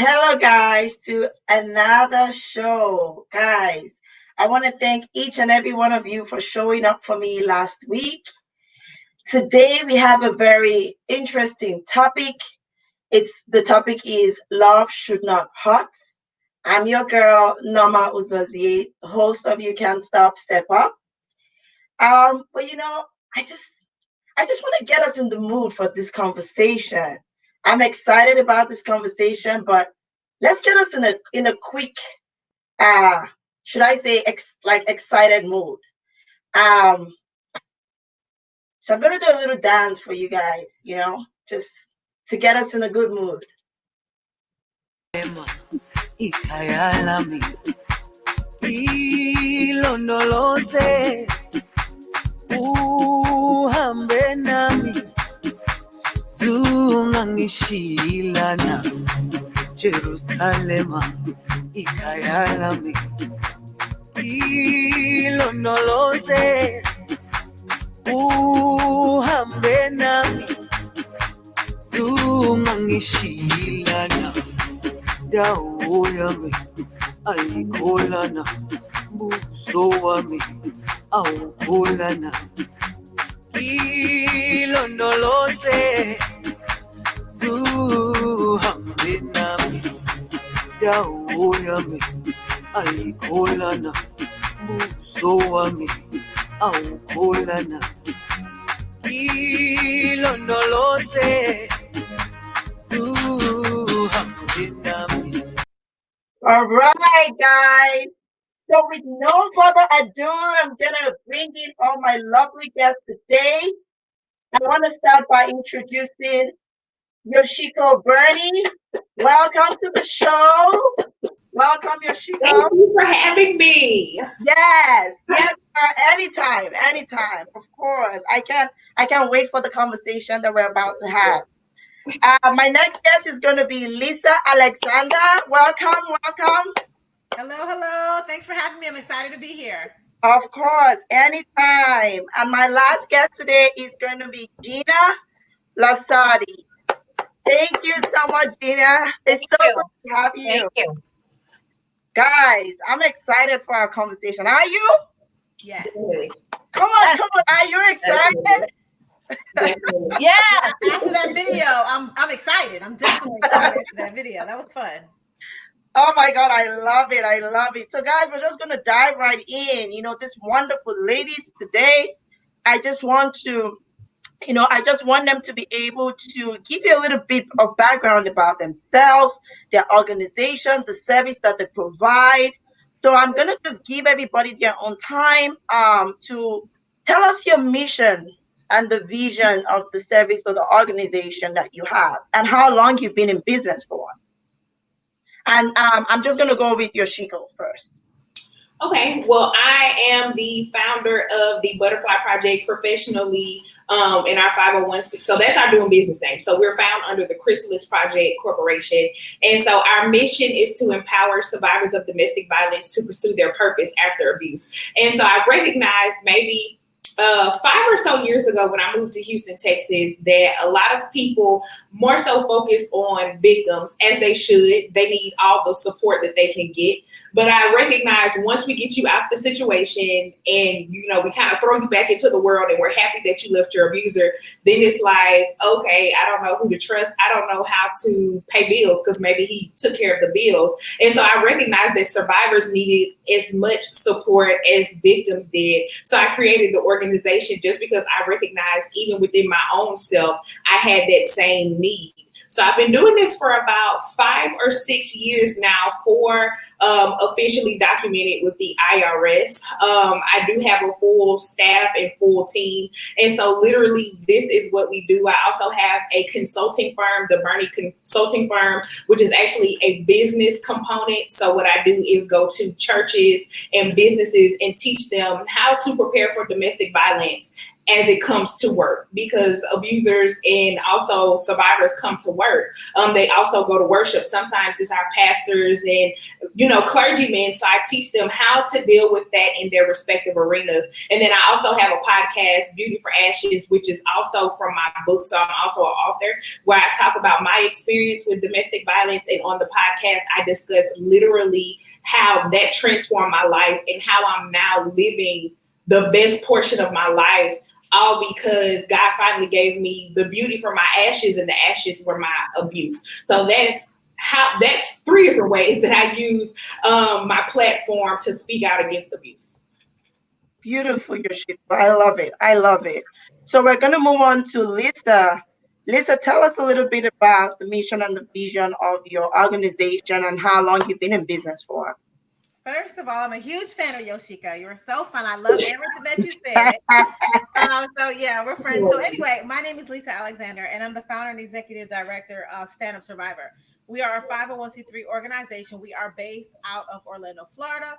Hello, guys, to another show. Guys, I want to thank each and every one of you for showing up for me last week. Today, we have a very interesting topic. The topic is Love Should Not Hurt. I'm your girl, Norma Uzozie, host of You Can't Stop, Step Up. But I just want to get us in the mood for this conversation. I'm excited about this conversation, but let's get us in a quick uh should I say excited mood. Um so I'm gonna do a little dance for you guys, just to get us in a good mood. Ikayalami ilondoloze uhambe nami zungangishilana Jerusalema ikayalami ilondoloze uhambe nami zungangishilana dawo yami ayikholana buso wami awukholana ilondoloze zuhambe nami dawo yami ayikholana buso wami awukholana ilondoloze zuhambe nami. All right, guys. So with no further ado, I'm gonna bring in all my lovely guests today. I want to start by introducing Yoshiko Bernie. Welcome to the show. Welcome, Yoshiko. Thank you for having me. Yes, anytime, of course. I can't wait for the conversation that we're about to have. My next guest is going to be Lisa Alexander. Welcome. Hello. Thanks for having me. I'm excited to be here. Of course, anytime. And my last guest today is going to be Gina Lasardi. Thank you so much, Gina. It's so good to have you. Thank you. Guys, I'm excited for our conversation. Are you? Yes. Come on. Are you excited? Yeah. After that video, I'm excited. I'm definitely excited after that video. That was fun. Oh my God, I love it. So guys, we're just going to dive right in. These wonderful ladies today, I just want them to be able to give you a little bit of background about themselves, their organization, the service that they provide. So I'm going to just give everybody their own time to tell us your mission and the vision of the service or the organization that you have and how long you've been in business for. And I'm just going to go with Yoshiko first. Okay, well, I am the founder of the Butterfly Project professionally in our 501c. So that's our doing business name. So we're found under the Chrysalis Project Corporation. And so our mission is to empower survivors of domestic violence to pursue their purpose after abuse. And so I recognized maybe 5 or so years ago when I moved to Houston, Texas, that a lot of people more so focus on victims, as they should. They need all the support that they can get. But I recognize once we get you out the situation and, we kind of throw you back into the world and we're happy that you left your abuser, then it's like, okay, I don't know who to trust. I don't know how to pay bills because maybe he took care of the bills. And so I recognize that survivors needed as much support as victims did. So I created the organization just because I recognized even within my own self, I had that same need. So I've been doing this for about 5 or 6 years now, 4 officially documented with the IRS. I do have a full staff and full team. And so literally this is what we do. I also have a consulting firm, the Bernie Consulting Firm, which is actually a business component. So what I do is go to churches and businesses and teach them how to prepare for domestic violence as it comes to work, because abusers and also survivors come to work. They also go to worship. Sometimes it's our pastors and, clergymen. So I teach them how to deal with that in their respective arenas. And then I also have a podcast, Beauty for Ashes, which is also from my book. So I'm also an author, where I talk about my experience with domestic violence. And on the podcast, I discuss literally how that transformed my life and how I'm now living the best portion of my life, all because God finally gave me the beauty for my ashes, and the ashes were my abuse. So that's 3 different ways that I use my platform to speak out against abuse. Beautiful, Yoshiko. I love it. I love it. So we're going to move on to Lisa. Lisa, tell us a little bit about the mission and the vision of your organization and how long you've been in business for. First of all, I'm a huge fan of Yoshiko. You were so fun. I love everything that you said. So yeah, we're friends. So anyway, my name is Lisa Alexander, and I'm the founder and executive director of Stand Up Survivor. We are a 501c3 organization. We are based out of Orlando, Florida,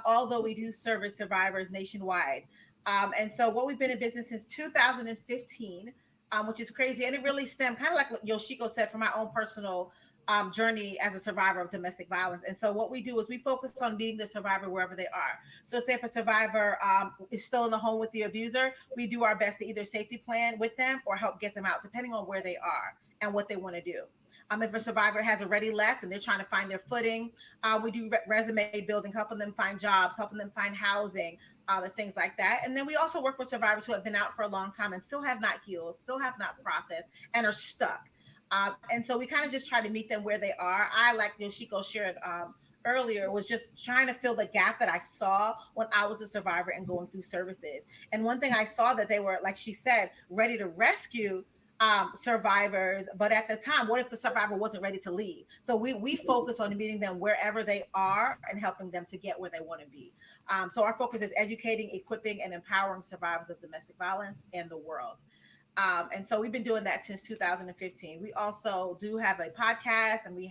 although we do service survivors nationwide. And so what we've been in business since 2015, which is crazy. And it really stemmed, kind of like what Yoshiko said, from my own personal journey as a survivor of domestic violence. And so what we do is we focus on meeting the survivor wherever they are. So say if a survivor is still in the home with the abuser, we do our best to either safety plan with them or help get them out, depending on where they are and what they want to do. If a survivor has already left and they're trying to find their footing, we do resume building, helping them find jobs, helping them find housing, and things like that. And then we also work with survivors who have been out for a long time and still have not healed, still have not processed, and are stuck. And so we kind of just try to meet them where they are. I, like Yoshiko shared earlier, was just trying to fill the gap that I saw when I was a survivor and going through services. And one thing I saw, that they were, like she said, ready to rescue survivors, but at the time, what if the survivor wasn't ready to leave? So we focus on meeting them wherever they are and helping them to get where they want to be. So our focus is educating, equipping, and empowering survivors of domestic violence in the world. And so we've been doing that since 2015. We also do have a podcast, and we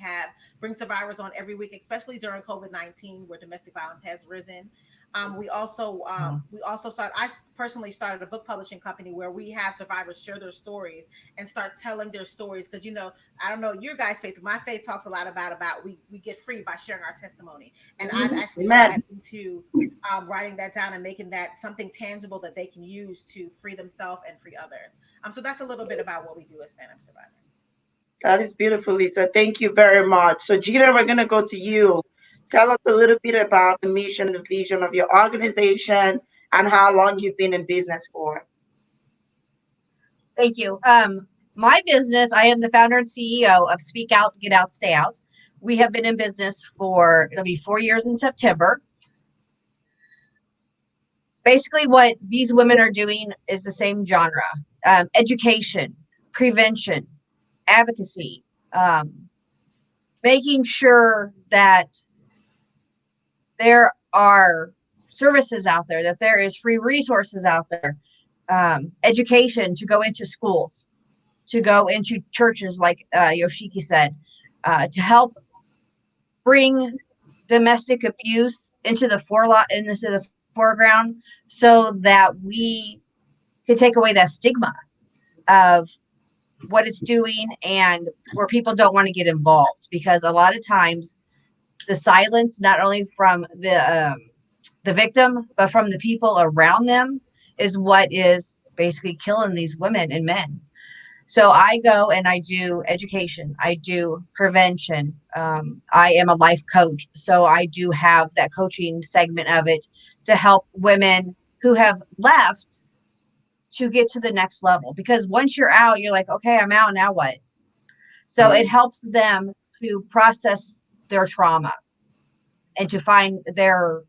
bring survivors on every week, especially during COVID-19, where domestic violence has risen. I personally started a book publishing company where we have survivors share their stories and start telling their stories. Because, I don't know your guys' faith, my faith talks a lot about we get free by sharing our testimony. And I've actually gotten into writing that down and making that something tangible that they can use to free themselves and free others. So that's a little bit about what we do as Stand Up Survivor. That is beautiful, Lisa. Thank you very much. So Gina, we're going to go to you. Tell us a little bit about the mission, the vision of your organization, and how long you've been in business for. Thank you. My business, I am the founder and CEO of Speak Out, Get Out, Stay Out. We have been in business it'll be 4 years in September. Basically, what these women are doing is the same genre. Education, prevention, advocacy, making sure that there are services out there, that there is free resources out there, education to go into schools, to go into churches, like Yoshiki said, to help bring domestic abuse into the foreground, so that we can take away that stigma of what it's doing, and where people don't want to get involved, because a lot of times the silence, not only from the victim, but from the people around them, is what is basically killing these women and men. So I go and I do education, I do prevention. I am a life coach, so I do have that coaching segment of it to help women who have left to get to the next level. Because once you're out, you're like, okay, I'm out, now what? So it helps them to process their trauma and to find their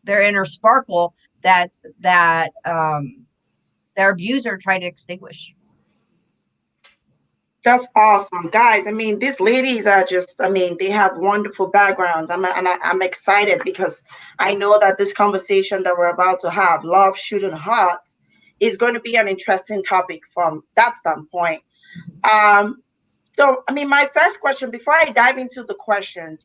inner sparkle that their abuser tried to extinguish. That's awesome, guys. These ladies are just, they have wonderful backgrounds. I'm excited because I know that this conversation that we're about to have, love shooting heart, is going to be an interesting topic from that standpoint. So, my first question, before I dive into the questions,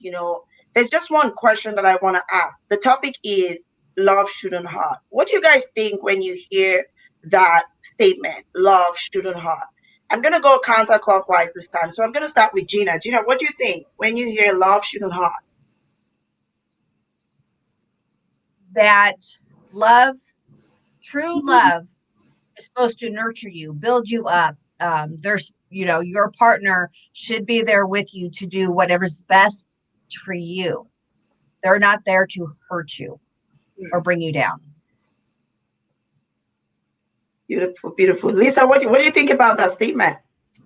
there's just one question that I want to ask. The topic is love shooting heart. What do you guys think when you hear that statement, love shouldn't hurt? I'm going to go counterclockwise this time. So I'm going to start with Gina. Gina, what do you think when you hear love shouldn't hurt? That love, true love, is supposed to nurture you, build you up. There's, your partner should be there with you to do whatever's best for you. They're not there to hurt you or bring you down. Beautiful, beautiful. Lisa, what do you think about that statement?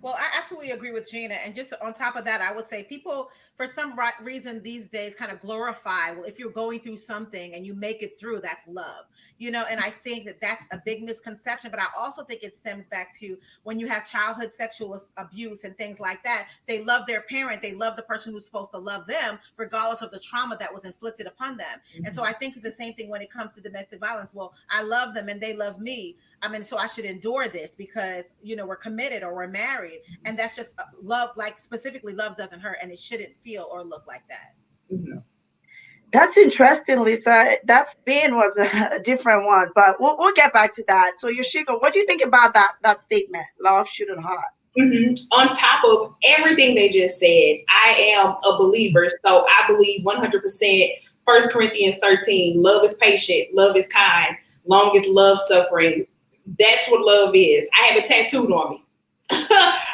Well, I absolutely agree with Gina. And just on top of that, I would say people, for some reason these days, kind of glorify, well, if you're going through something and you make it through, that's love, and I think that that's a big misconception. But I also think it stems back to when you have childhood sexual abuse and things like that. They love their parent. They love the person who's supposed to love them, regardless of the trauma that was inflicted upon them. Mm-hmm. And so I think it's the same thing when it comes to domestic violence. Well, I love them and they love me. So I should endure this because, we're committed or we're married. And that's just love, like specifically love doesn't hurt, and it shouldn't feel or look like that. Mm-hmm. That's interesting, Lisa. That spin was a different one, but we'll get back to that. So Yoshiko, what do you think about that statement? Love shouldn't hurt. Mm-hmm. On top of everything they just said, I am a believer. So I believe 100% 1 Corinthians 13, love is patient, love is kind, long as love suffering. That's what love is. I have it tattooed on me. Of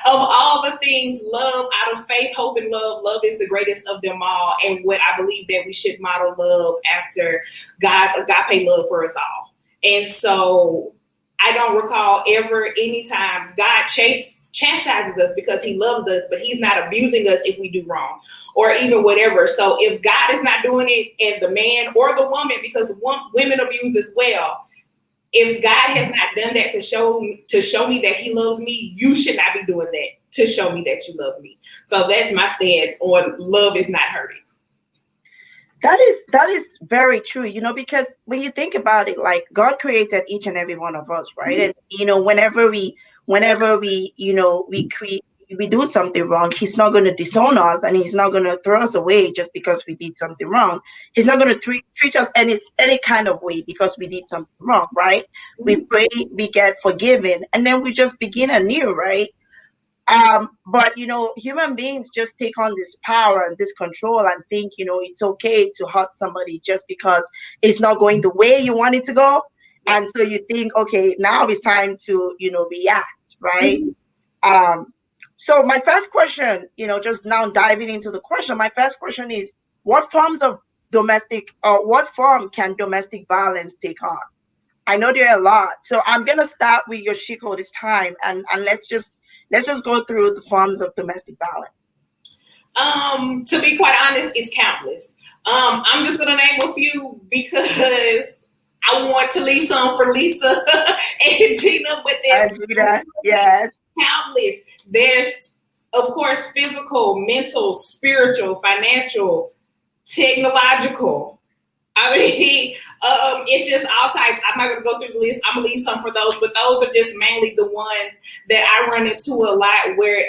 all the things, love, out of faith, hope, and love is the greatest of them all. And what I believe that we should model love after God's agape love for us all. And so I don't recall ever anytime God chastises us because he loves us, but he's not abusing us if we do wrong or even whatever. So if God is not doing it, and the man or the woman, because women abuse as well, if God has not done that to show me that he loves me, you should not be doing that to show me that you love me. So that's my stance on love is not hurting. That is very true, because when you think about it, like God created each and every one of us, right? Mm-hmm. And whenever we we do something wrong, he's not going to disown us, and he's not going to throw us away just because we did something wrong. He's not going to treat us any kind of way because we did something wrong, right? Mm-hmm. We pray, we get forgiven, and then we just begin anew, right? But human beings just take on this power and this control and think, it's okay to hurt somebody just because it's not going the way you want it to go. And so you think, okay, now it's time to, react, right? Mm-hmm. So my first question, just now diving into the question, my first question is, what form can domestic violence take on? I know there are a lot. So I'm going to start with Yoshiko this time, and let's just go through the forms of domestic violence. To be quite honest, it's countless. I'm just going to name a few because I want to leave some for Lisa and Gina, but there's yes. Countless. There's, of course, physical, mental, spiritual, financial, technological. It's just all types. I'm not going to go through the list. I'm going to leave some for those, but those are just mainly the ones that I run into a lot where,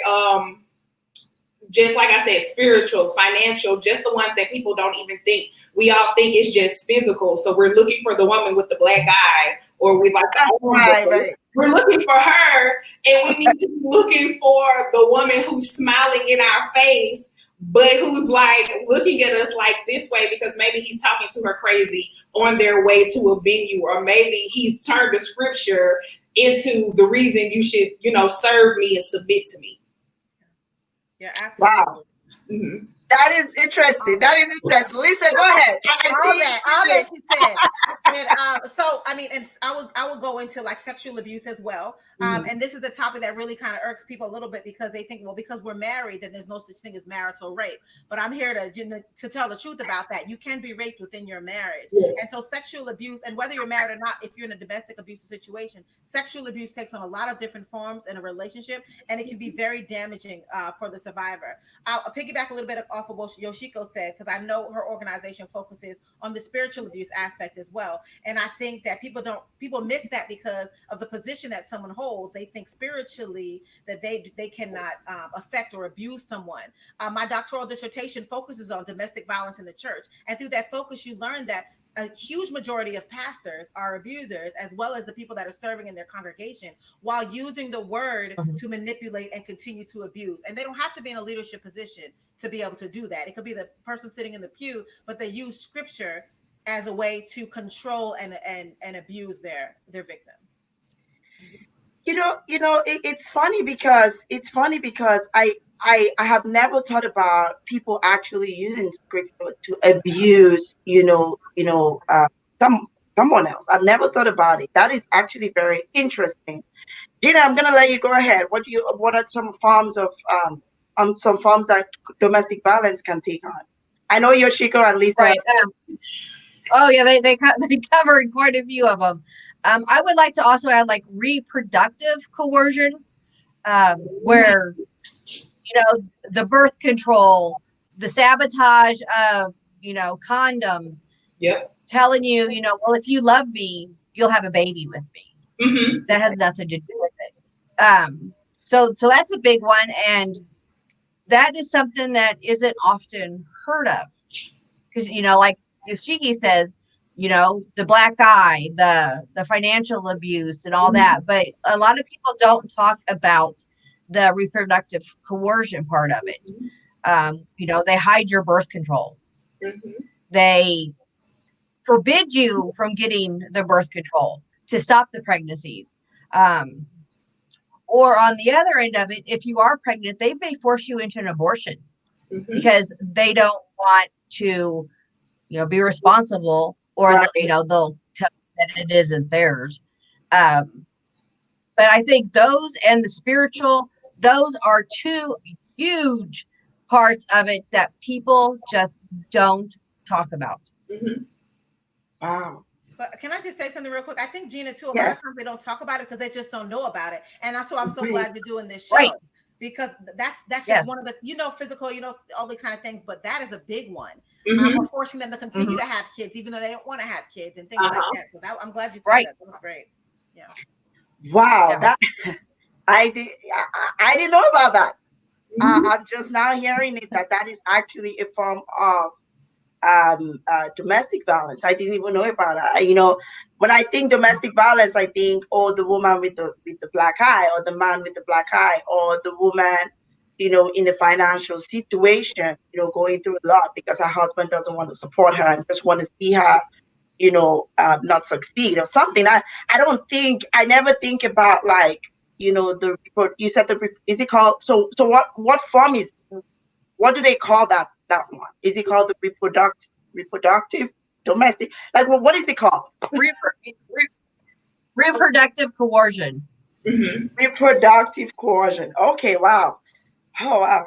just like I said, spiritual, financial, just the ones that people don't even think. We all think it's just physical. So we're looking for the woman with the black eye, or we like right. We're looking for her, and we need to be looking for the woman who's smiling in our face, but who's like looking at us like this way because maybe he's talking to her crazy on their way to a venue, or maybe he's turned the scripture into the reason you should, serve me and submit to me. Yeah, absolutely. Wow. Mm-hmm. That is interesting. Lisa, go ahead. All that she said. And so and I will go into like sexual abuse as well. And this is the topic that really kind of irks people a little bit because they think, well, because we're married, then there's no such thing as marital rape. But I'm here to tell the truth about that. You can be raped within your marriage. Yes. And so sexual abuse, and whether you're married or not, if you're in a domestic abuse situation, sexual abuse takes on a lot of different forms in a relationship, and it can be very damaging for the survivor. I'll piggyback a little bit off of what Yoshiko said, because I know her organization focuses on the spiritual abuse aspect as well. And I think that people miss that because of the position that someone holds. They think spiritually that they cannot affect or abuse someone. My doctoral dissertation focuses on domestic violence in the church. And through that focus, you learn that a huge majority of pastors are abusers, as well as the people that are serving in their congregation, while using the word to manipulate and continue to abuse. And they don't have to be in a leadership position to be able to do that. It could be the person sitting in the pew, but they use scripture as a way to control and abuse their victim. It's funny because I have never thought about people actually using scripture to abuse, someone else. I've never thought about it. That is actually very interesting. Gina, I'm gonna let you go ahead. What are some forms of some forms that domestic violence can take on? I know Yoshiko at least. Right. Oh yeah, they covered quite a few of them. I would like to also add like reproductive coercion, where the birth control, the sabotage of condoms. Yep. Telling you, well, if you love me, you'll have a baby with me. Mm-hmm. That has nothing to do with it. So that's a big one, and that is something that isn't often heard of, because like Yoshiki says, the black eye, the financial abuse and all that, but a lot of people don't talk about the reproductive coercion part of it. They hide your birth control. Mm-hmm. They forbid you from getting the birth control to stop the pregnancies. Or on the other end of it, if you are pregnant, they may force you into an abortion because they don't want to, be responsible, or Right. they'll tell you that it isn't theirs. But I think those and the spiritual, those are two huge parts of it that people just don't talk about. Mm-hmm. Wow. But can I just say something real quick? I think, Gina, too, a Yeah. lot of times they don't talk about it because they just don't know about it. And also, I'm so Right. glad you're doing this show. Right. Because that's just Yes. one of the, physical, all these kind of things, but that is a big one. Mm-hmm. We're forcing them to continue to have kids, even though they don't want to have kids and things like that. So I'm glad you said Right. that. That was great. Yeah. Wow. Yeah. That I didn't know about that. I'm just now hearing it that is actually a form of domestic violence. I didn't even know about that. When I think domestic violence, I think, the woman with the black eye, or the man with the black eye, or the woman, in a financial situation, going through a lot because her husband doesn't want to support her and just want to see her, not succeed or something. I never think about, like, you said is it called, so what form what do they call that one? Is it called the reproductive domestic? Like, what is it called? Reproductive coercion. Mm-hmm. Reproductive coercion. Okay, wow. Oh, wow.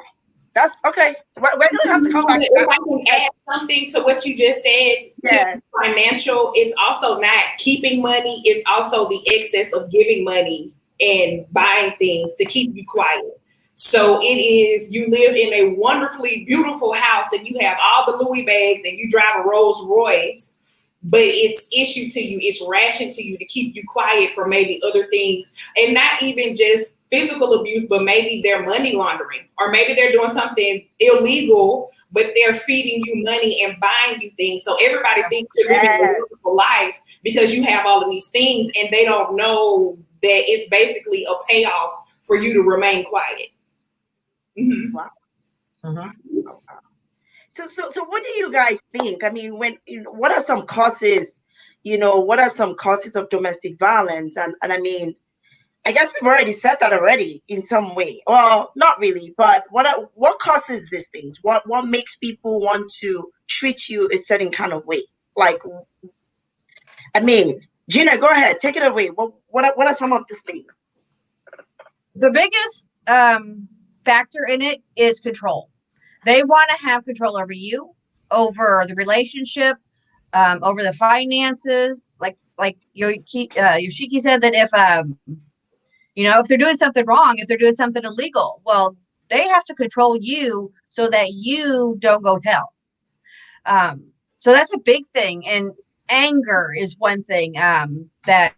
That's okay. We're going to have to come back to If that. I can add something to what you just said, Yeah. to financial, it's also not keeping money. It's also the excess of giving money and buying things to keep you quiet. So it is, you live in a wonderfully beautiful house and you have all the Louis bags and you drive a Rolls Royce, but it's issued to you, it's rationed to you to keep you quiet for maybe other things, and not even just physical abuse, but maybe they're money laundering, or maybe they're doing something illegal, but they're feeding you money and buying you things. So everybody thinks you're living a wonderful life because you have all of these things, and they don't know that it's basically a payoff for you to remain quiet. Mm-hmm. Wow. Mm-hmm. So what do you guys think? I mean, what are some causes? What are some causes of domestic violence? And I mean, I guess we've already said that already in some way. Well, not really, but what causes these things? What makes people want to treat you a certain kind of way? Like, I mean, Gina, go ahead, take it away. What are some of these things? The biggest factor in it is control. They want to have control over you, over the relationship, over the finances. Like Yoshiki said, that if they're doing something wrong, if they're doing something illegal, well, they have to control you so that you don't go tell. So that's a big thing. And anger is one thing, that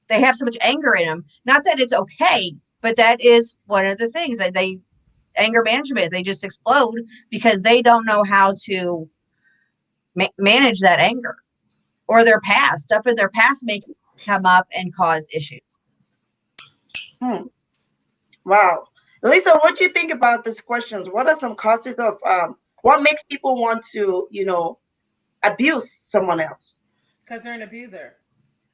they have so much anger in them. Not that it's okay, but that is one of the things that anger management, they just explode because they don't know how to manage that anger. or their past. Stuff in their past may come up and cause issues. Wow. Lisa, what do you think about these questions? What are some causes of what makes people want to, abuse someone else? Because they're an abuser.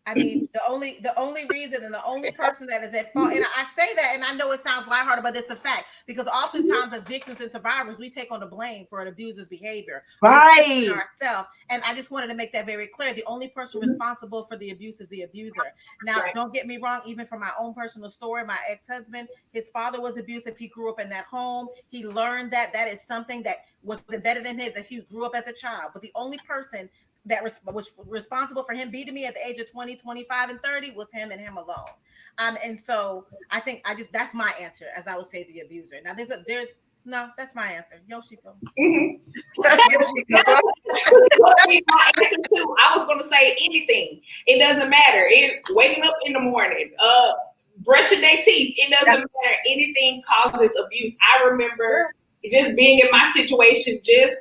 I mean, the only reason and the only person that is at fault, and I say that, and I know it sounds lighthearted, but it's a fact, because oftentimes as victims and survivors, we take on the blame for an abuser's behavior. Right. Ourselves. And I just wanted to make that very clear. The only person responsible for the abuse is the abuser. Now, don't get me wrong, even from my own personal story, my ex-husband, his father was abusive. He grew up in that home. He learned that is something that was embedded in his, that he grew up as a child. But the only person that was responsible for him beating me at the age of 20, 25, and 30 was him and him alone. And so I think that's my answer, as I would say, the abuser. Now that's my answer. Yoshiko. I was going to say anything. It doesn't matter. Waking up in the morning, brushing their teeth. It doesn't matter. Anything causes abuse. I remember just being in my situation, just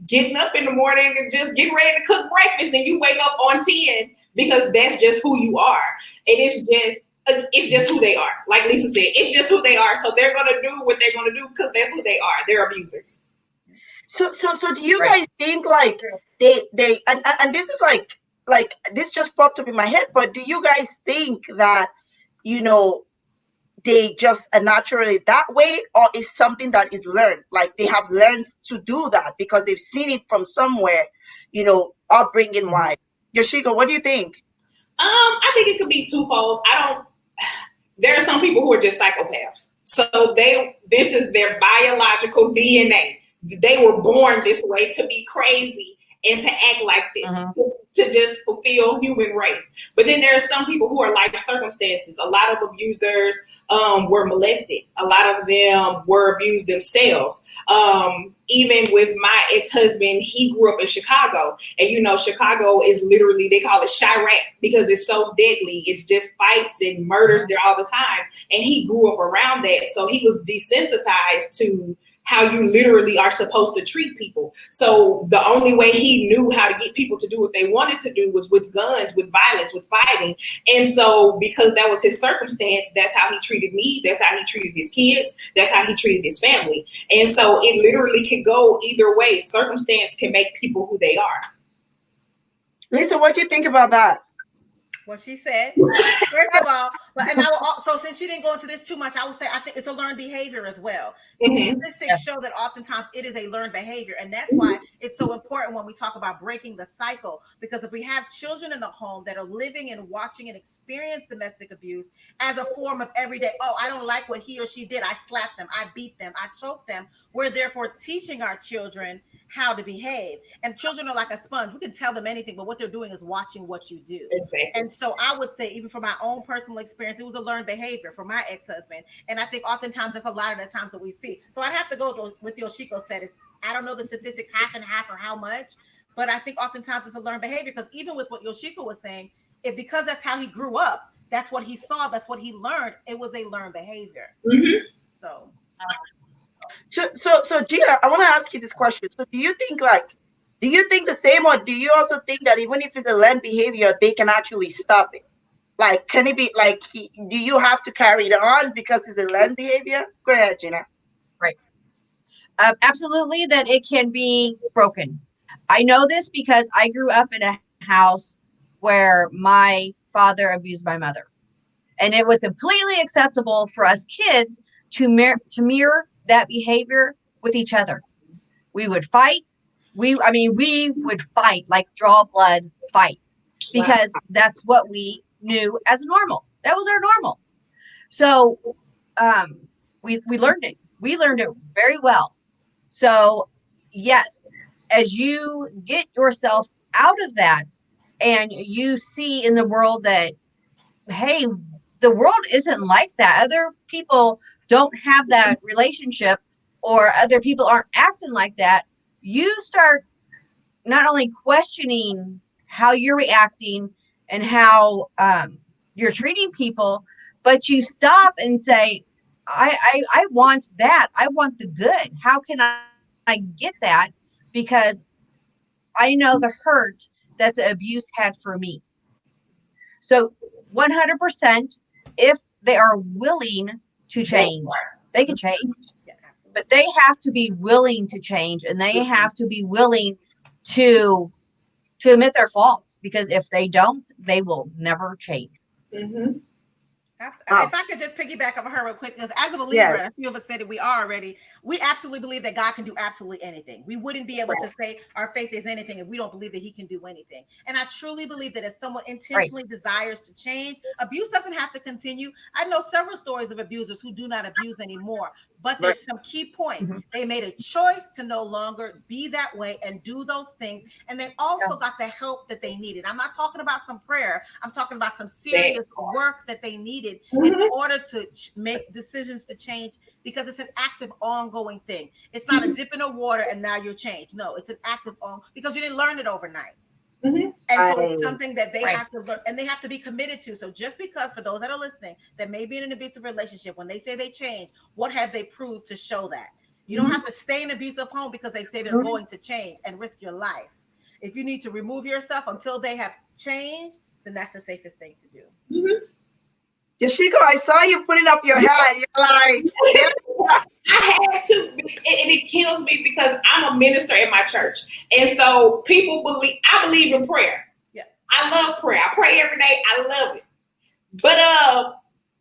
getting up in the morning and just getting ready to cook breakfast, and you wake up on 10 because that's just who you are. And it's just who they are. Like Lisa said, it's just who they are. So they're going to do what they're going to do because that's who they are. They're abusers. So do you guys think like they and this is like this just popped up in my head, but do you guys think that, they just are naturally that way, or is something that is learned? Like they have learned to do that because they've seen it from somewhere, upbringing wise. Yoshiko, what do you think? I think it could be twofold. There are some people who are just psychopaths. So this is their biological DNA. They were born this way, to be crazy and to act like this, to just fulfill human race. But then there are some people who are life circumstances. A lot of abusers were molested. A lot of them were abused themselves. Even with my ex-husband, he grew up in Chicago. And Chicago is literally, they call it Chirac because it's so deadly. It's just fights and murders there all the time. And he grew up around that. So he was desensitized to how you literally are supposed to treat people. So the only way he knew how to get people to do what they wanted to do was with guns, with violence, with fighting. And so because that was his circumstance, that's how he treated me. That's how he treated his kids. That's how he treated his family. And so it literally could go either way. Circumstance can make people who they are. Lisa, what do you think about that? What she said. First of all, so since she didn't go into this too much, I would say I think it's a learned behavior as well. Statistics show that oftentimes it is a learned behavior, and that's why it's so important when we talk about breaking the cycle. Because if we have children in the home that are living and watching and experience domestic abuse as a form of everyday, I don't like what he or she did, I slapped them, I beat them, I choked them. We're therefore teaching our children how to behave. And children are like a sponge. We can tell them anything, but what they're doing is watching what you do. Exactly. And so I would say, even from my own personal experience, it was a learned behavior for my ex-husband. And I think oftentimes that's a lot of the times that we see. So I'd have to go with Yoshiko said. I don't know the statistics half and half or how much, but I think oftentimes it's a learned behavior, because even with what Yoshiko was saying, because that's how he grew up, that's what he saw, that's what he learned, it was a learned behavior. So Gia, I want to ask you this question. So do you think the same, or do you also think that even if it's a learned behavior, they can actually stop it? Like, can it be like, do you have to carry it on because it's a learned behavior? Go ahead, Gina. Right. Absolutely, that it can be broken. I know this because I grew up in a house where my father abused my mother. And it was completely acceptable for us kids to mirror that behavior with each other. We would fight. We would fight, like draw blood fight, because that's what we knew as normal. That was our normal. So we learned it. We learned it very well. So yes, as you get yourself out of that and you see in the world that, hey, the world isn't like that. Other people don't have that relationship, or other people aren't acting like that. You start not only questioning how you're reacting and how you're treating people, but you stop and say, I want that. I want the good. How can I get that? Because I know the hurt that the abuse had for me. So 100%, if they are willing to change, they can change. Yeah, absolutely. But they have to be willing to change, and they have to be willing to admit their faults, because if they don't, they will never change. Mm-hmm. If I could just piggyback over her real quick, because as a believer, a few of us said it, we are already, we absolutely believe that God can do absolutely anything. We wouldn't be able to say our faith is anything if we don't believe that he can do anything. And I truly believe that if someone intentionally desires to change, abuse doesn't have to continue. I know several stories of abusers who do not abuse anymore, but there's some key points. They made a choice to no longer be that way and do those things. And they also got the help that they needed. I'm not talking about some prayer. I'm talking about some serious work that they needed in order to make decisions to change, because it's an active, ongoing thing. It's not a dip in the water and now you're changed. No, it's an active because you didn't learn it overnight. And so it's something that they have to learn and they have to be committed to. So just because, for those that are listening, that may be in an abusive relationship, when they say they change, what have they proved to show that? You don't have to stay in an abusive home because they say they're going to change and risk your life. If you need to remove yourself until they have changed, then that's the safest thing to do. Yoshiko, I saw you putting up your hand. You're like, I had to, and it kills me because I'm a minister in my church. And so people believe, I believe in prayer. Yeah. I love prayer. I pray every day. I love it. But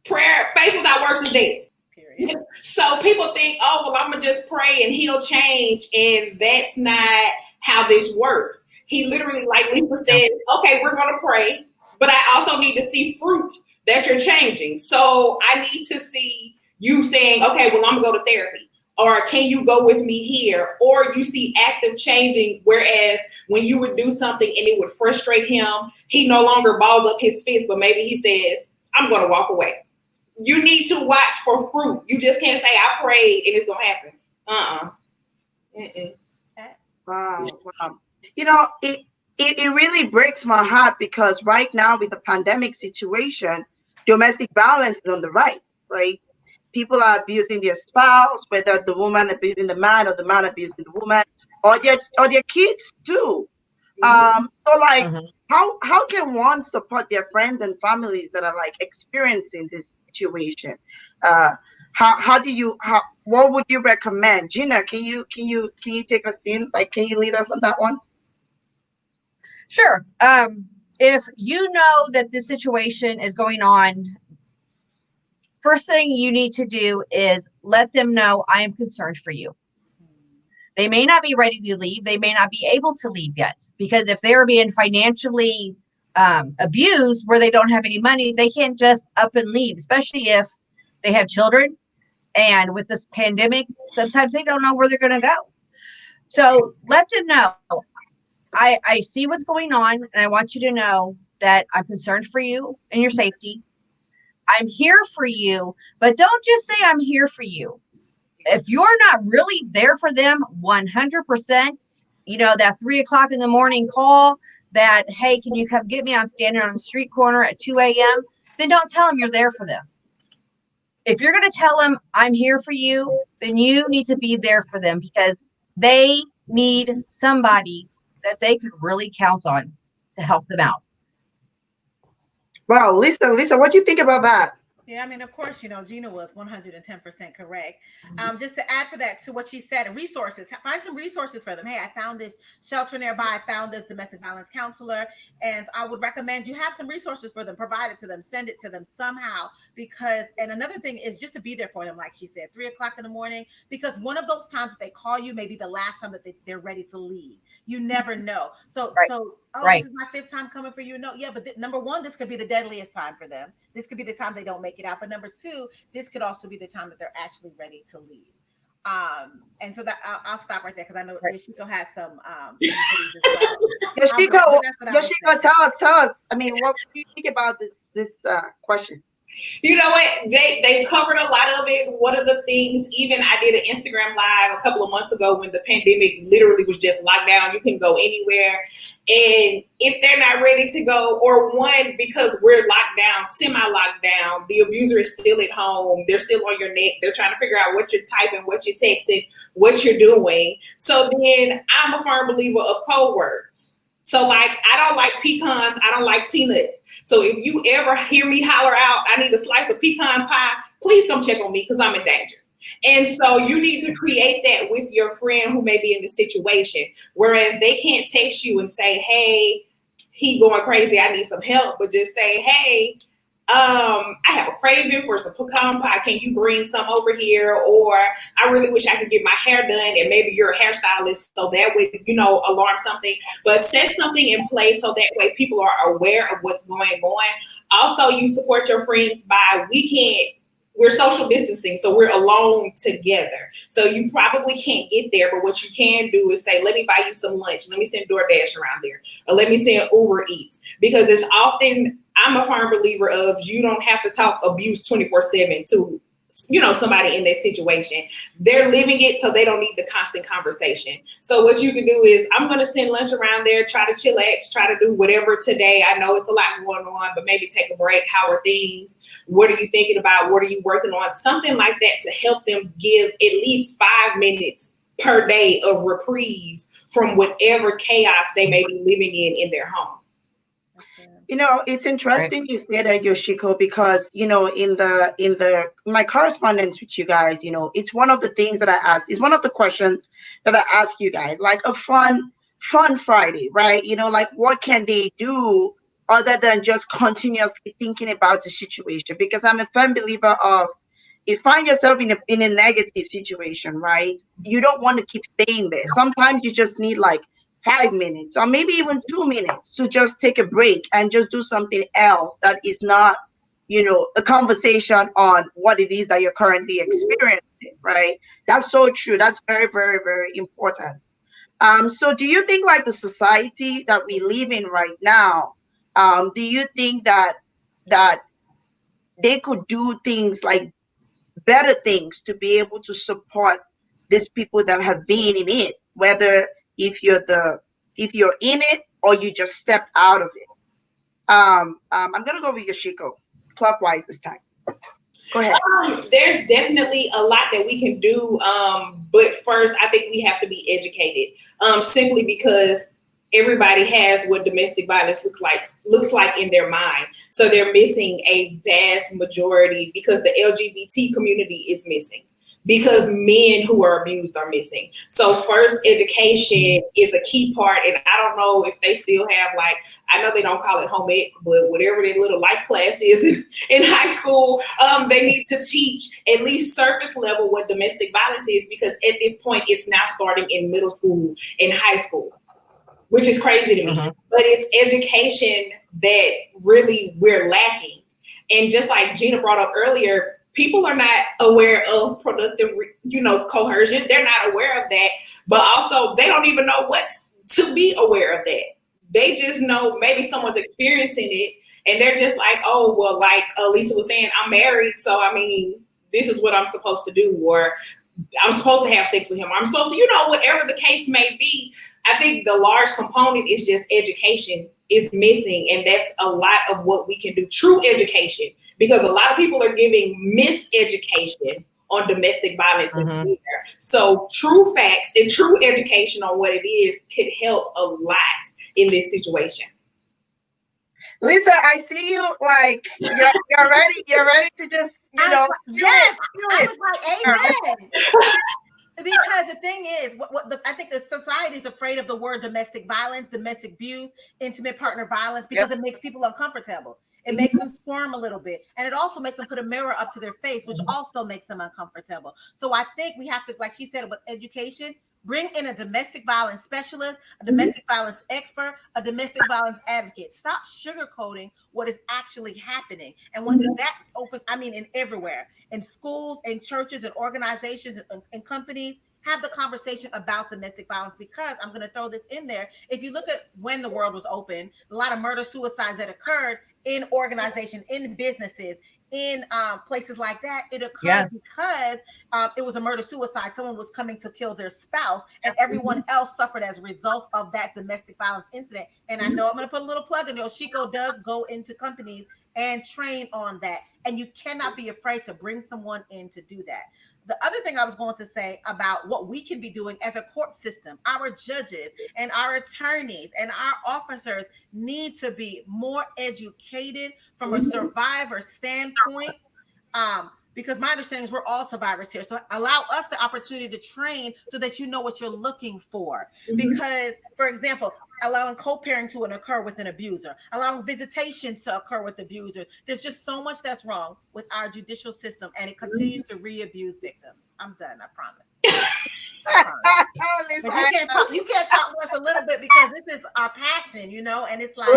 prayer, faith without works is dead. Period. So people think, oh, well, I'm going to just pray and he'll change. And that's not how this works. He literally, like Lisa said, okay, we're going to pray, but I also need to see fruit that you're changing. So I need to see you saying, okay, well, I'm gonna go to therapy, or can you go with me here? Or you see active changing, whereas when you would do something and it would frustrate him, he no longer balls up his fist, but maybe he says, I'm gonna walk away. You need to watch for fruit. You just can't say, I prayed and it's gonna happen. Wow. You know, it really breaks my heart, because right now with the pandemic situation, domestic violence is on the rise, right? People are abusing their spouse, whether the woman abusing the man or the man abusing the woman, or their kids too. So like, how can one support their friends and families that are like experiencing this situation? What would you recommend? Gina, can you take us in? Like, can you lead us on that one? Sure. If you know that this situation is going on, first thing you need to do is let them know, I am concerned for you. They may not be ready to leave. They may not be able to leave yet, because if they are being financially abused where they don't have any money, they can't just up and leave, especially if they have children. And with this pandemic, sometimes they don't know where they're going to go. So let them know, I see what's going on, and I want you to know that I'm concerned for you and your safety. I'm here for you, but don't just say I'm here for you. If you're not really there for them 100%, you know, that 3 o'clock in the morning call that, hey, can you come get me? I'm standing on the street corner at 2 a.m. Then don't tell them you're there for them. If you're going to tell them I'm here for you, then you need to be there for them, because they need somebody that they could really count on to help them out. Wow, Lisa, what do you think about that? Yeah, I mean, of course, you know, Gina was 110% correct. Just to add for that to what she said, resources, find some resources for them. Hey, I found this shelter nearby. I found this domestic violence counselor, and I would recommend you have some resources for them, provide it to them, send it to them somehow, because, and another thing is just to be there for them, like she said, 3 o'clock in the morning, because one of those times that they call you may be the last time that they're ready to leave. You never know. So, this is my 5th time coming for you. No, yeah, but number one, this could be the deadliest time for them. This could be the time they don't make it out. But number 2, this could also be the time that they're actually ready to leave. And so that I'll stop right there, because I know Yoshiko has some as well. Yoshiko, tell us. I mean, what do you think about this question? You know what? They've covered a lot of it. One of the things, even I did an Instagram live a couple of months ago when the pandemic literally was just locked down. You can go anywhere. And if they're not ready to go, or one, because we're locked down, semi-locked down, the abuser is still at home. They're still on your neck. They're trying to figure out what you're typing, what you're texting, what you're doing. So then I'm a firm believer of code words. So like, I don't like pecans. I don't like peanuts. So if you ever hear me holler out, I need a slice of pecan pie, please come check on me because I'm in danger. And so you need to create that with your friend who may be in the situation. Whereas they can't text you and say, hey, he going crazy, I need some help. But just say, hey, I have a craving for some pecan pie. Can you bring some over here? Or I really wish I could get my hair done, and maybe you're a hairstylist, so that would, alarm something. But set something in place so that way people are aware of what's going on. Also, you support your friends by we're social distancing, so we're alone together. So you probably can't get there, but what you can do is say, let me buy you some lunch. Let me send DoorDash around there. Or let me send Uber Eats. Because it's often, I'm a firm believer of you don't have to talk abuse 24/7 to somebody in that situation. They're living it, so they don't need the constant conversation. So what you can do is, I'm going to send lunch around there, try to chillax, try to do whatever today. I know it's a lot going on, but maybe take a break. How are things? What are you thinking about? What are you working on? Something like that to help them give at least 5 minutes per day of reprieve from whatever chaos they may be living in their home. It's interesting you say that, Yoshiko, because in my correspondence with you guys, it's one of the things that I ask. It's one of the questions that I ask you guys, like a fun Friday, right? Like, what can they do other than just continuously thinking about the situation? Because I'm a firm believer of, if you find yourself in a negative situation, right, you don't want to keep staying there. Sometimes you just need like 5 minutes or maybe even 2 minutes to just take a break and just do something else that is not, a conversation on what it is that you're currently experiencing, right? That's so true. That's very, very, very important. So do you think, like, the society that we live in right now, do you think that they could do things like better things to be able to support these people that have been in it, whether if you're in it or you just stepped out of it? I'm gonna go with Yoshiko, clockwise this time. Go ahead. There's definitely a lot that we can do, but first I think we have to be educated, simply because everybody has what domestic violence looks like in their mind. So they're missing a vast majority, because the LGBT community is missing, because men who are abused are missing. So first, education is a key part. And I don't know if they still have, like, I know they don't call it home ec, but whatever their little life class is in high school, they need to teach at least surface level what domestic violence is, because at this point it's now starting in middle school and high school, which is crazy to me. Mm-hmm. But it's education that really we're lacking. And just like Gina brought up earlier, people are not aware of productive, coercion. They're not aware of that, but also they don't even know what to be aware of that. They just know maybe someone's experiencing it, and they're just like, oh, well, like Lisa was saying, I'm married, so I mean, this is what I'm supposed to do, or I'm supposed to have sex with him. I'm supposed to, whatever the case may be. I think the large component is just education is missing. And that's a lot of what we can do. True education, because a lot of people are giving miseducation on domestic violence. Mm-hmm. So true facts and true education on what it is could help a lot in this situation. Lisa, I see you, like, you're ready to just, yes, I was like, amen. Because the thing is, I think the society is afraid of the word domestic violence, domestic abuse, intimate partner violence, because it makes people uncomfortable. It makes them squirm a little bit. And it also makes them put a mirror up to their face, which also makes them uncomfortable. So I think we have to, like she said, with education, bring in a domestic violence specialist, a domestic violence expert, a domestic violence advocate. Stop sugarcoating what is actually happening. And once that opens, in everywhere, in schools, in churches, and organizations, and companies, have the conversation about domestic violence. Because I'm going to throw this in there. If you look at when the world was open, a lot of murder suicides that occurred in organizations, in businesses, in places like that, it occurred because it was a murder suicide. Someone was coming to kill their spouse, and everyone else suffered as a result of that domestic violence incident. And I know I'm going to put a little plug in. Yoshiko does go into companies and train on that. And you cannot be afraid to bring someone in to do that. The other thing I was going to say about what we can be doing as a court system, our judges and our attorneys and our officers need to be more educated from a survivor standpoint. Because my understanding is we're all survivors here. So allow us the opportunity to train so that you know what you're looking for. Because, for example, allowing co-parenting to occur with an abuser, allowing visitations to occur with abusers. There's just so much that's wrong with our judicial system, and it continues to re-abuse victims. I'm done, I promise. But you can't talk to us a little bit because this is our passion, you know, and it's like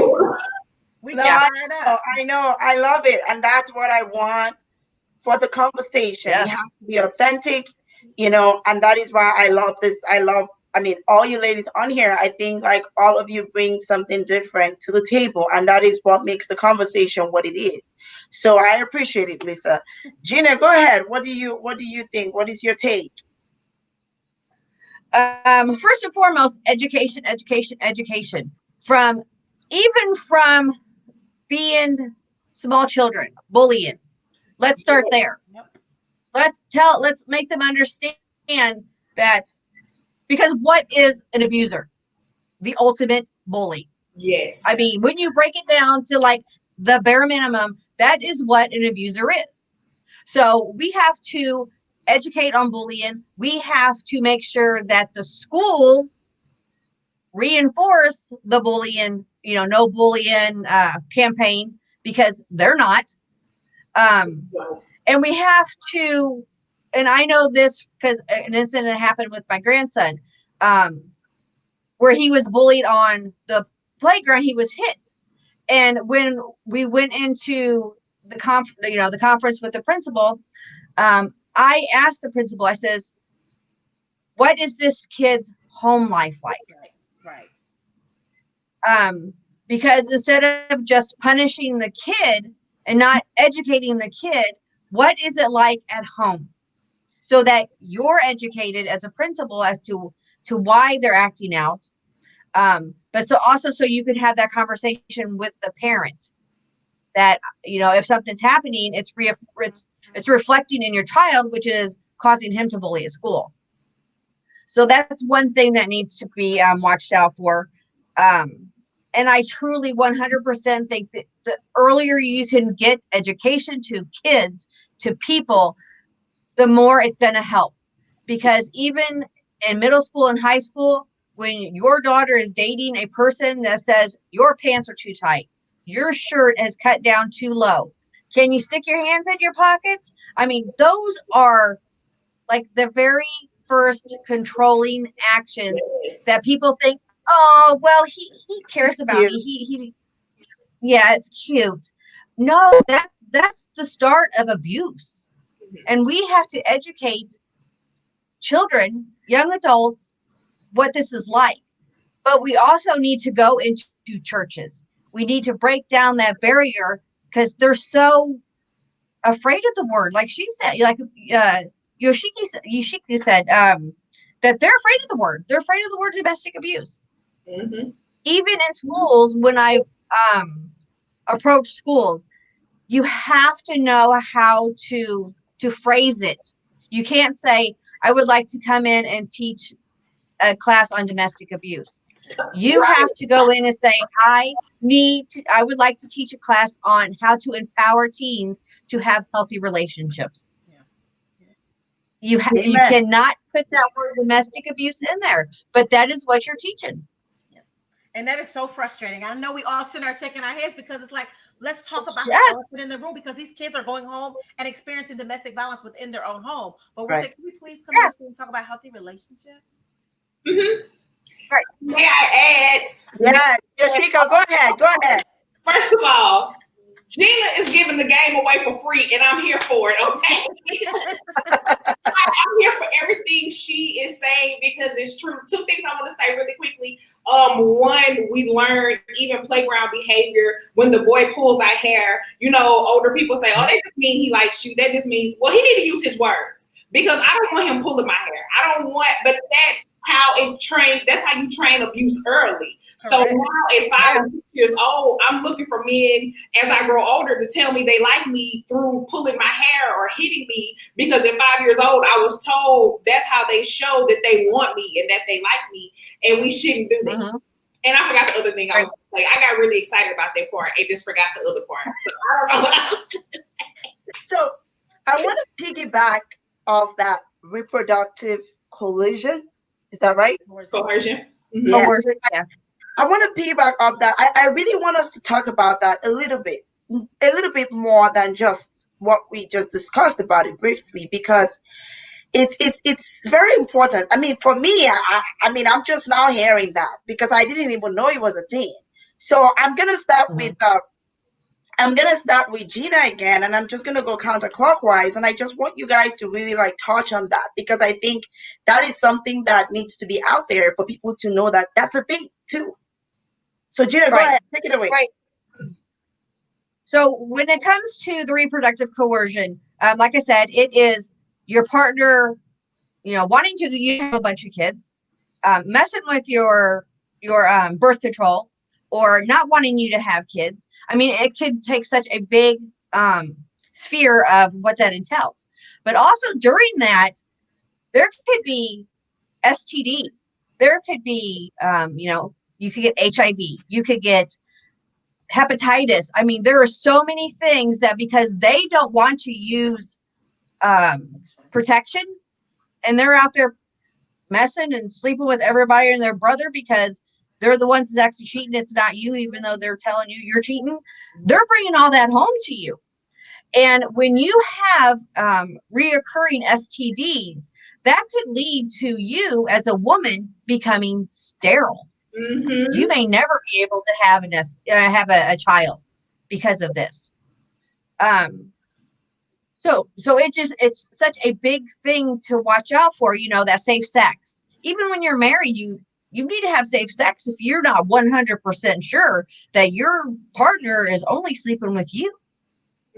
we got it up. I know, I love it, and that's what I want for the conversation. It has to be authentic, you know, and that is why I love this. I mean, all you ladies on here, I think like all of you bring something different to the table, and that is what makes the conversation what it is. So I appreciate it, Lisa. Gina, go ahead. What do you think? What is your take? First and foremost, education. From being small children, bullying. Let's start there. Let's make them understand that, because what is an abuser? The ultimate bully. Yes. I mean, when you break it down to like the bare minimum, that is what an abuser is. So we have to educate on bullying. We have to make sure that the schools reinforce the bullying, no bullying campaign, because they're not. And we have to, and I know this because an incident happened with my grandson, where he was bullied on the playground. He was hit. And when we went into the conference with the principal, I asked the principal, I says, what is this kid's home life like? Right. Because instead of just punishing the kid and not educating the kid, what is it like at home? So that you're educated as a principal as to why they're acting out. But so you could have that conversation with the parent that, if something's happening, it's reflecting in your child, which is causing him to bully at school. So that's one thing that needs to be watched out for. And I truly 100% think that the earlier you can get education to kids, to people, the more it's going to help. Because even in middle school and high school, when your daughter is dating a person that says your pants are too tight, your shirt is cut down too low, can you stick your hands in your pockets? I mean, those are like the very first controlling actions that people think, oh, well, he cares about me. Yeah, it's cute. No, that's the start of abuse. And we have to educate children, young adults, what this is like. But we also need to go into churches. We need to break down that barrier because they're so afraid of the word. Like she said, like Yoshiki said, that they're afraid of the word. They're afraid of the word domestic abuse. Mm-hmm. Even in schools, when I've approached schools, you have to know how to phrase it. You can't say, I would like to come in and teach a class on domestic abuse. You have to go in and say, I would like to teach a class on how to empower teens to have healthy relationships. You cannot put that word domestic abuse in there, but that is what you're teaching. And that is so frustrating. I know we all sit there shaking our heads because it's like, let's talk about the elephant in the room, because these kids are going home and experiencing domestic violence within their own home. But we say, can we please come to school and talk about healthy relationships? Mm-hmm. Right. May I add? Yeah, Yoshiko, go ahead. First of all, Gina is giving the game away for free, and I'm here for it, okay? I'm here for everything she is saying because it's true. Two things I want to say really quickly. One, we learned even playground behavior when the boy pulls our hair. Older people say, oh, that just means he likes you. That just means, well, he need to use his words because I don't want him pulling my hair. But that's how it's trained. That's how you train abuse early. So Correct. now at 5 or 6 years old, I'm looking for men as I grow older to tell me they like me through pulling my hair or hitting me, because at 5 years old, I was told that's how they show that they want me and that they like me, and we shouldn't do that. Mhm. And I forgot the other thing I was like, I got really excited about that part and just forgot the other part. So I don't know what I was. So I want to piggyback off that reproductive collision. Is that right? Coercion. Mhm. Yeah. Coercion, yeah. I want to piggyback off that. I really want us to talk about that a little bit more than just what we just discussed about it briefly, because it's very important. I mean, for me, I mean, I'm just now hearing that because I didn't even know it was a thing. So I'm gonna start with Gina again, and I'm just gonna go counterclockwise. And I just want you guys to really like touch on that, because I think that is something that needs to be out there for people to know that that's a thing too. So Gina, go Right. ahead, take it away. Right. So when it comes to the reproductive coercion, like I said, it is your partner, wanting you have a bunch of kids, messing with your birth control, or not wanting you to have kids. I mean, it could take such a big sphere of what that entails. But also during that, there could be STDs. There could be, you could get HIV. You could get hepatitis. I mean, there are so many things that because they don't want to use protection, and they're out there messing and sleeping with everybody and their brother because they're the ones that's actually cheating. It's not you, even though they're telling you you're cheating. They're bringing all that home to you. And when you have reoccurring STDs, that could lead to you as a woman becoming sterile. Mm-hmm. You may never be able to have a child because of this. So it's such a big thing to watch out for, that safe sex. Even when you're married, you need to have safe sex if you're not 100% sure that your partner is only sleeping with you.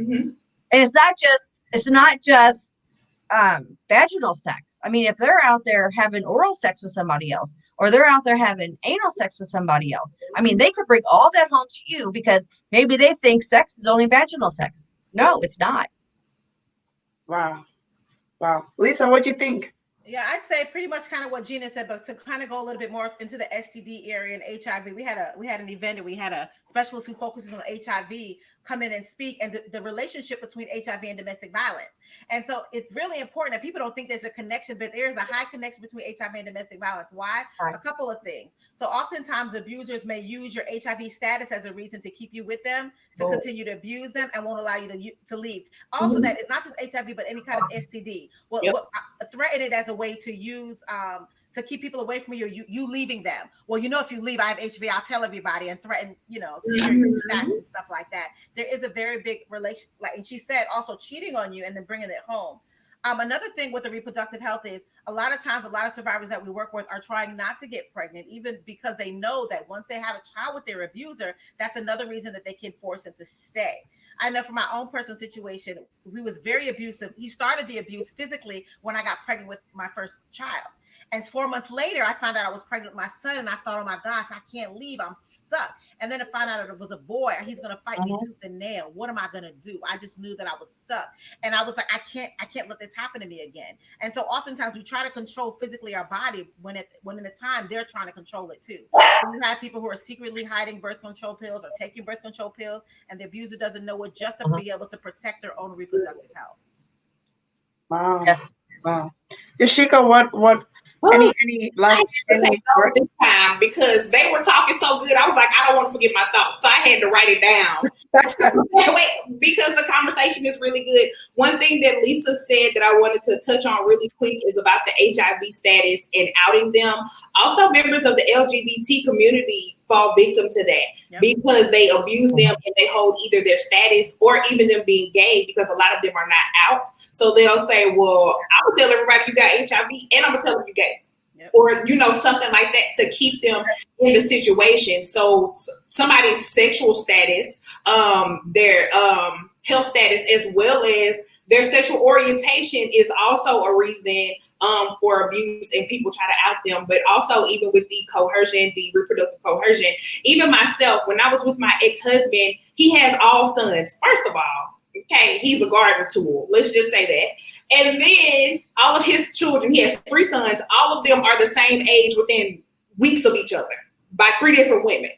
Mm-hmm. And it's not just vaginal sex. I mean, if they're out there having oral sex with somebody else, or they're out there having anal sex with somebody else, I mean, they could bring all that home to you because maybe they think sex is only vaginal sex. No, it's not. Wow. Lisa, what do you think? Yeah, I'd say pretty much kind of what Gina said, but to kind of go a little bit more into the STD area and HIV, we had an event, and we had a specialist who focuses on HIV come in and speak, and the relationship between HIV and domestic violence. And so it's really important that people don't think there's a connection, but there's a high connection between HIV and domestic violence. Why? Right. A couple of things. So oftentimes abusers may use your HIV status as a reason to keep you with them, to continue to abuse them, and won't allow you to leave. Also, that it's not just HIV, but any kind of STD. Well, threaten it as a way to use to keep people away from you leaving them. Well, if you leave, I have HIV, I'll tell everybody, and threaten, to share your stats and stuff like that. There is a very big relation, and she said also cheating on you and then bringing it home. Another thing with the reproductive health is a lot of times, a lot of survivors that we work with are trying not to get pregnant, even because they know that once they have a child with their abuser, that's another reason that they can force them to stay. I know from my own personal situation, he was very abusive. He started the abuse physically when I got pregnant with my first child. And 4 months later, I found out I was pregnant with my son, and I thought, oh my gosh, I can't leave. I'm stuck. And then I found out it was a boy. He's going to fight me tooth and nail. What am I going to do? I just knew that I was stuck. And I was like, I can't let this happen to me again. And so oftentimes we try to control physically our body when in the time they're trying to control it too. So you have people who are secretly hiding birth control pills or taking birth control pills, and the abuser doesn't know it, just to be able to protect their own reproductive health. Wow. Yes. Wow. Yoshika, what any last word? This time because they were talking so good, I was like, I don't want to forget my thoughts, so I had to write it down. Wait, because the conversation is really good. One thing that Lisa said that I wanted to touch on really quick is about the HIV status and outing them. Also, members of the LGBT community fall victim to that because they abuse them and they hold either their status or even them being gay, because a lot of them are not out. So they'll say, well, I'm gonna tell everybody you got HIV and I'm gonna tell them you gay. Or, something like that to keep them in the situation. So somebody's sexual status, their health status, as well as their sexual orientation is also a reason for abuse, and people try to out them. But also even with the coercion, the reproductive coercion, even myself, when I was with my ex-husband, he has all sons. First of all, okay, he's a gardener tool. Let's just say that. And then all of his children, he has 3 sons. All of them are the same age within weeks of each other by 3 different women.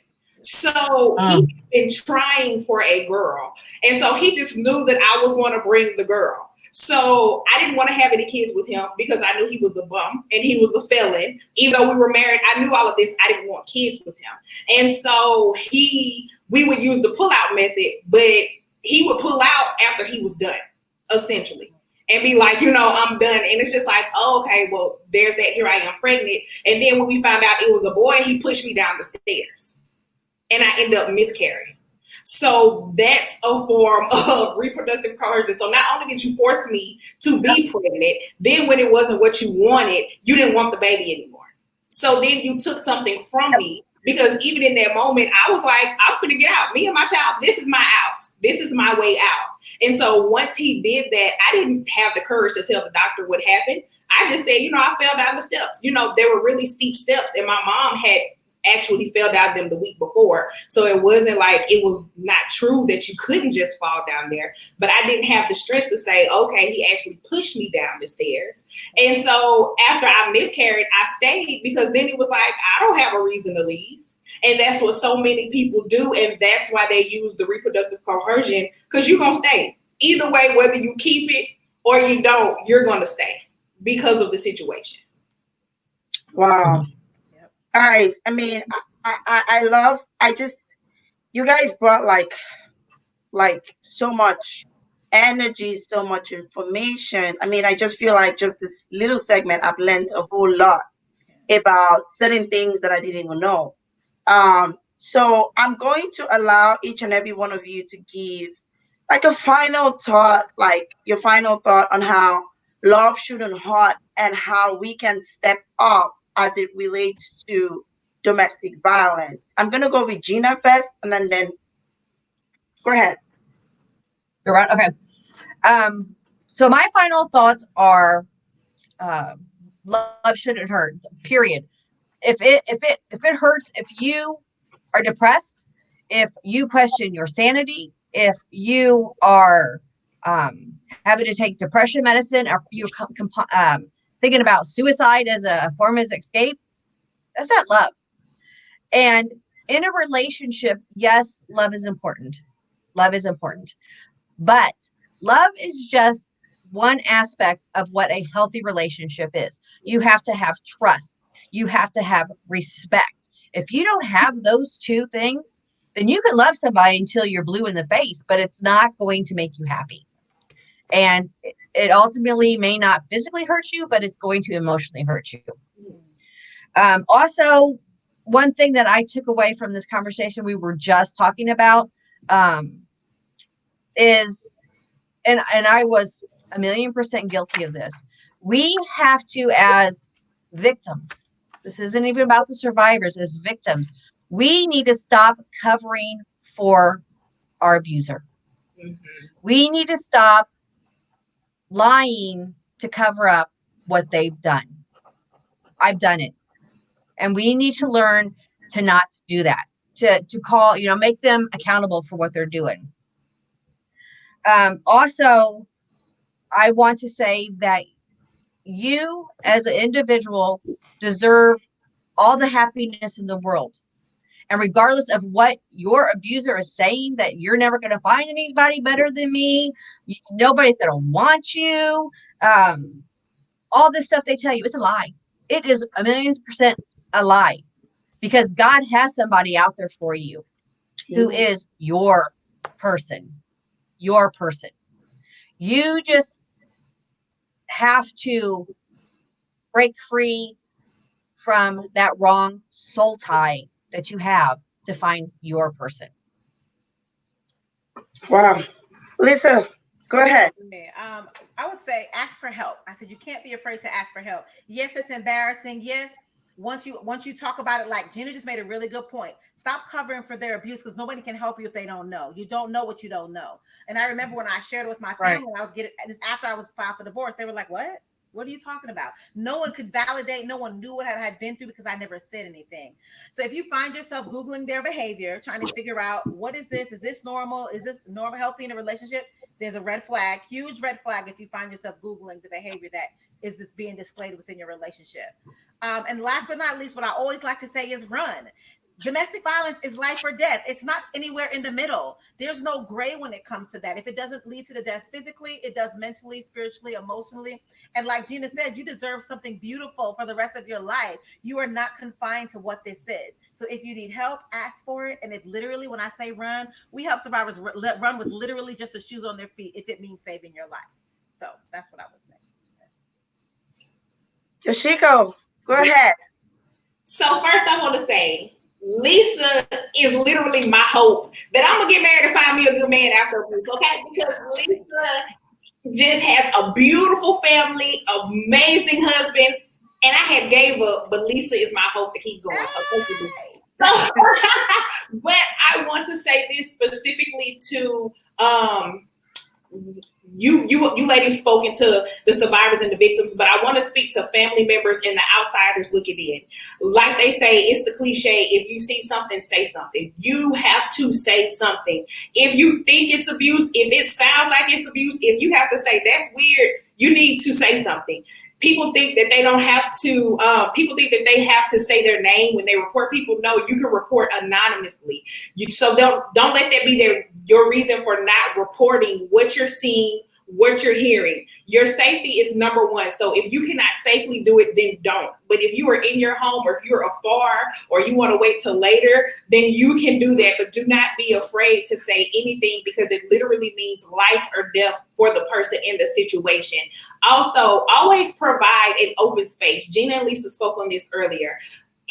So he's been trying for a girl. And so he just knew that I was going to bring the girl. So I didn't want to have any kids with him because I knew he was a bum and he was a felon. Even though we were married, I knew all of this. I didn't want kids with him. And so we would use the pull-out method, but he would pull out after he was done, essentially. And be like, I'm done. And it's just like, oh, okay, well, there's that. Here I am pregnant. And then when we found out it was a boy, he pushed me down the stairs. And I ended up miscarrying. So that's a form of reproductive coercion. So not only did you force me to be pregnant, then when it wasn't what you wanted, you didn't want the baby anymore. So then you took something from me, because even in that moment, I was like, I'm finna get out. Me and my child, this is my out. This is my way out. And so once he did that, I didn't have the courage to tell the doctor what happened. I just said, I fell down the steps. There were really steep steps, and my mom had actually fell down them the week before. So it wasn't like it was not true that you couldn't just fall down there. But I didn't have the strength to say, okay, he actually pushed me down the stairs. And so after I miscarried, I stayed, because then it was like, I don't have a reason to leave. And that's what so many people do. And that's why they use the reproductive coercion, because you're going to stay. Either way, whether you keep it or you don't, you're going to stay because of the situation. Wow. Guys, I mean, you guys brought like so much energy, so much information. I mean, I just feel like just this little segment, I've learned a whole lot about certain things that I didn't even know. So I'm going to allow each and every one of you to give like a final thought, like your final thought on how love shouldn't hurt and how we can step up as it relates to domestic violence. I'm going to go with Gina first, and then go ahead. You're right. Okay. So my final thoughts are, love shouldn't hurt, period. If it hurts, if you are depressed, if you question your sanity, if you are having to take depression medicine, or you're thinking about suicide as a form of escape, that's not love. And in a relationship, yes, love is important. Love is important. But love is just one aspect of what a healthy relationship is. You have to have trust. You have to have respect. If you don't have those 2 things, then you can love somebody until you're blue in the face, but it's not going to make you happy. And it ultimately may not physically hurt you, but it's going to emotionally hurt you. Also, one thing that I took away from this conversation we were just talking about is, and I was 1,000,000% guilty of this. We have to, as victims, this isn't even about the survivors, as victims, we need to stop covering for our abuser. Mm-hmm. We need to stop lying to cover up what they've done. I've done it. And we need to learn to not do that, to call, make them accountable for what they're doing. Also, I want to say that you as an individual deserve all the happiness in the world. And regardless of what your abuser is saying, that you're never going to find anybody better than me, nobody's going to want you, all this stuff they tell you, it's a lie. It is 1,000,000% a lie, because God has somebody out there for you who is your person. Your person. You just have to break free from that wrong soul tie that you have to find your person. Wow. Lisa, go ahead. I would say ask for help. I said you can't be afraid to ask for help. Yes, it's embarrassing. Yes, once you talk about it, like Gina just made a really good point. Stop covering for their abuse, because nobody can help you if they don't know. You don't know what you don't know. And I remember when I shared it with my family, I was getting this after I was filed for divorce. They were like, "What? What are you talking about? No one could validate. No one knew what I had been through because I never said anything. So if you find yourself Googling their behavior, trying to figure out what is this? Is this normal? Is this normal, healthy in a relationship? There's a red flag, huge red flag if you find yourself Googling the behavior that is this being displayed within your relationship. And last but not least, what I always like to say is run. Domestic violence is life or death. It's not anywhere in the middle. There's no gray when it comes to that. If it doesn't lead to the death physically, it does mentally, spiritually, emotionally. And like Gina said, you deserve something beautiful for the rest of your life. You are not confined to what this is. So if you need help, ask for it. And if literally, when I say run, we help survivors run with literally just the shoes on their feet if it means saving your life. So that's what I would say. Yoshiko, go ahead. So first I want to say, Lisa is literally my hope that I'm gonna get married and find me a good man after this, okay? Because Lisa just has a beautiful family, amazing husband, and I had gave up, but Lisa is my hope to keep going. So thank you, Lisa. So, but I want to say this specifically to you ladies spoken to the survivors and the victims, but I want to speak to family members and the outsiders looking in. Like they say, it's the cliche, if you see something, say something. You have to say something. If you think it's abuse, if it sounds like it's abuse, if you have to say that's weird, you need to say something. People think that they don't have to, people think that they have to say their name when they report people. No, you can report anonymously. So don't let that be your reason for not reporting what you're seeing, what you're hearing. Your safety is number one. So if you cannot safely do it, then don't. But if you are in your home or if you're afar or you want to wait till later, then you can do that. But do not be afraid to say anything because it literally means life or death for the person in the situation. Also, always provide an open space. Gina and Lisa spoke on this earlier.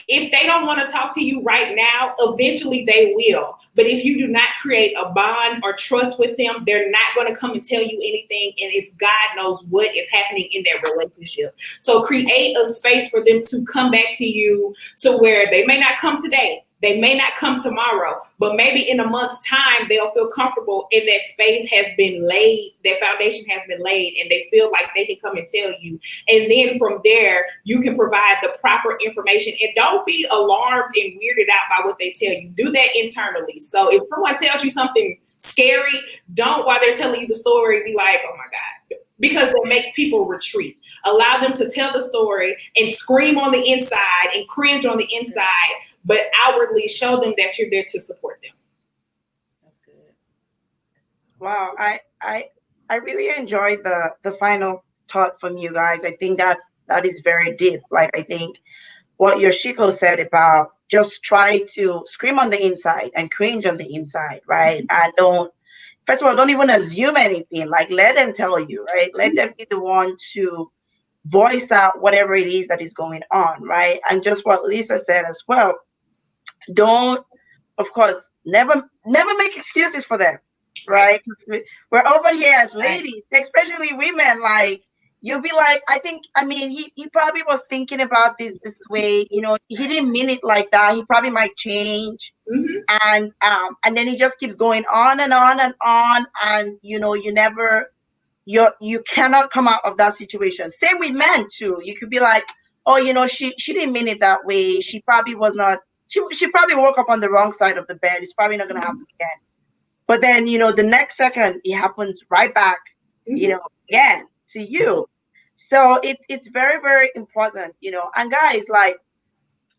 If they don't want to talk to you right now, eventually they will. But if you do not create a bond or trust with them, they're not going to come and tell you anything. And it's God knows what is happening in their relationship. So create a space for them to come back to you to where they may not come today. They may not come tomorrow, but maybe in a month's time, they'll feel comfortable and that space has been laid, their foundation has been laid, and they feel like they can come and tell you. And then from there, you can provide the proper information and don't be alarmed and weirded out by what they tell you. Do that internally. So if someone tells you something scary, don't, while they're telling you the story, be like, oh my God. Because it makes people retreat. Allow them to tell the story and scream on the inside and cringe on the inside, but outwardly show them that you're there to support them. That's good. Wow, I really enjoyed the final thought from you guys. I think that is very deep. Like I think what Yoshiko said about just try to scream on the inside and cringe on the inside, right? And first of all, don't even assume anything. Like let them tell you, right? Let them be the one to voice out whatever it is that is going on, right? And just what Lisa said as well. Don't, of course, never make excuses for them, right? We're over here as ladies, especially women. Like you'll be like, he probably was thinking about this way. You know, he didn't mean it like that. He probably might change. Mm-hmm. And then he just keeps going on and on and on. And, you know, you cannot come out of that situation. Same with men too. You could be like, oh, you know, she didn't mean it that way. She probably was not, she probably woke up on the wrong side of the bed. It's probably not going to happen again. But then, you know, the next second it happens right back, you know, again to you. So it's very, very important, you know. And guys, like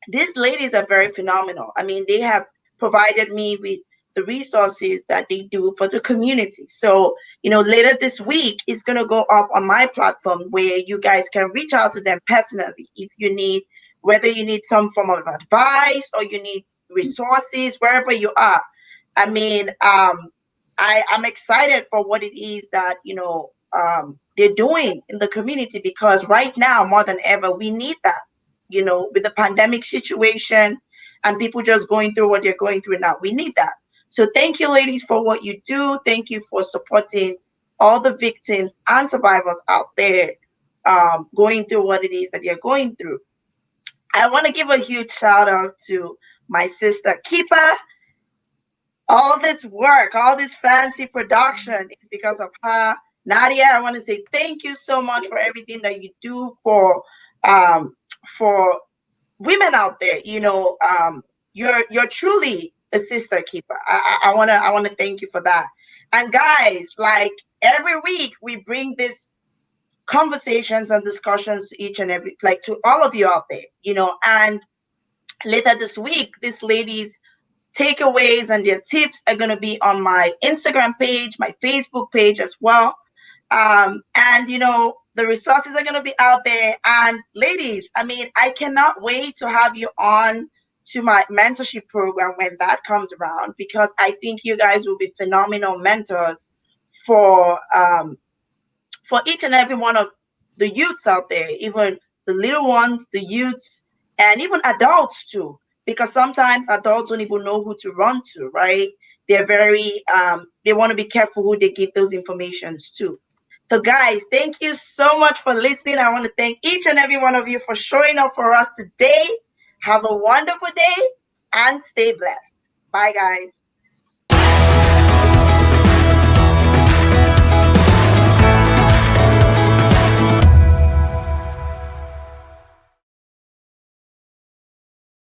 these ladies are very phenomenal. I mean, they have provided me with the resources that they do for the community. So, you know, later this week it's going to go up on my platform where you guys can reach out to them personally if you need, whether you need some form of advice or you need resources, wherever you are. I mean, I'm excited for what it is that, you know, they're doing in the community, because right now more than ever we need that, you know, with the pandemic situation and people just going through what they're going through now. We need that. So thank you, ladies, for what you do. Thank you for supporting all the victims and survivors out there going through what it is that you're going through. I want to give a huge shout out to my sister Kipa. All this work, all this fancy production is because of her. Nadia, I want to say thank you so much for everything that you do for women out there. You're truly a sister keeper. I wanna thank you for that. And guys, like every week we bring this conversations and discussions to each and every, like, to all of you out there, and later this week, these ladies takeaways and their tips are going to be on my Instagram page, my Facebook page as well. And the resources are going to be out there. And ladies, I mean, I cannot wait to have you on to my mentorship program when that comes around, because I think you guys will be phenomenal mentors for each and every one of the youths out there, even the little ones, the youths, and even adults too, because sometimes adults don't even know who to run to, right? They're very they want to be careful who they give those informations to. So guys, thank you so much for listening. I want to thank each and every one of you for showing up for us today. Have a wonderful day and stay blessed. Bye guys.